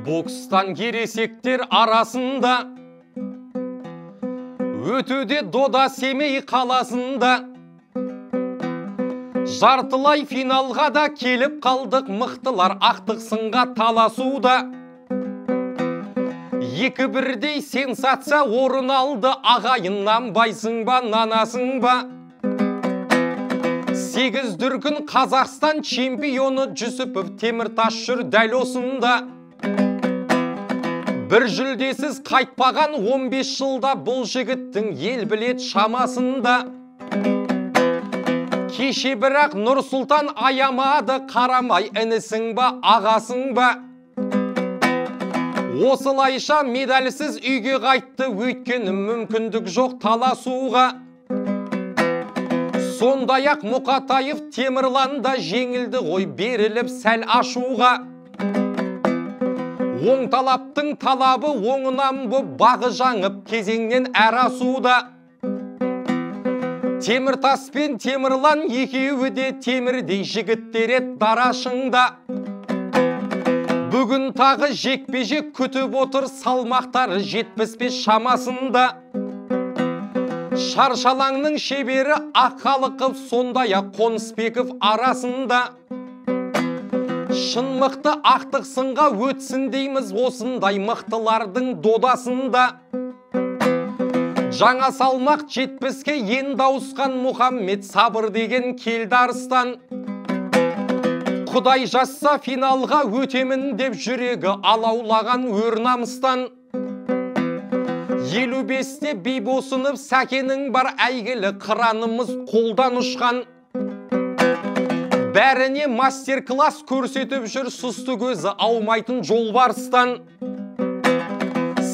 Бокстан ересектер арасында өтуде дода Семей қаласында. Жартылай финалға да келіп қалдық, мықтылар ақтық сынға таласуда. 2-1-дей сенсация орын алды, ағайыннан байсың ба, нанасың ба? 8 дүркін Қазақстан чемпионы Жүсіпов Теміртас жүр дәл осында. Бір жүлдесіз қайтпаған 15 жылда бұл жігіттің ел білет шамасында. Кеше бірақ Нұрсұлтан аямады, қарамай інісің ба, ағасың ба? Осылайша медальсіз үйге қайтты, өйткені мүмкіндік жоқ таласуға. Сондай-ақ Мұқатаев Темірланда жеңілді ғой, беріліп сәл ашуға. Оң талаптың талабы оңынан бұ, бағы жаңып кезеңнен әр асуда. Теміртас пен Темірлан екеуі де темірдей жігіттер ет дарашыңда. Бүгін тағы жекпе-жек күтіп отыр, салмақтары 75 шамасында. Шаршалаңның шебері Аққалықов, сондай-ақ Қонысбеков арасында. Шын мықты ақтық сынға өтсін дейміз, осындай мықтылардың додасында. Жаңа салмақ 70-ке енді ауысқан Мұхаммед Сабыр деген келді арыстан. Құдай жазса финалға өтемін деп жүрегі алаулаған өр намыстан. 55-те Бейбосынов Сәкенің бар, әйгілі қыранымыз қолдан ұшқан. Бәріне мастер-класс көрсетіп жүр, сұсты көзі аумайтын жолбарыстан.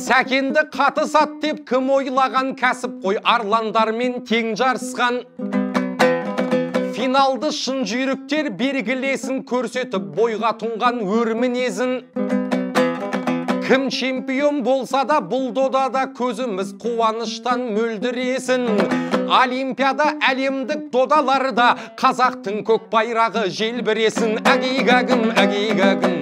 Сәкенді қатысат деп кім ойлаған, кәсіп қой арландармен тең жарысқан. Финалды шын жүйріктер белгілесін, көрсетіп бойға тұнған өр мінезін. Кім чемпион болса да бұл додада көзіміз қуаныштан мөлдіресін. Олимпиада әлемдік додаларда қазақтың көк байрағы желбіресін. Әгейгәгім, әгейгәгім.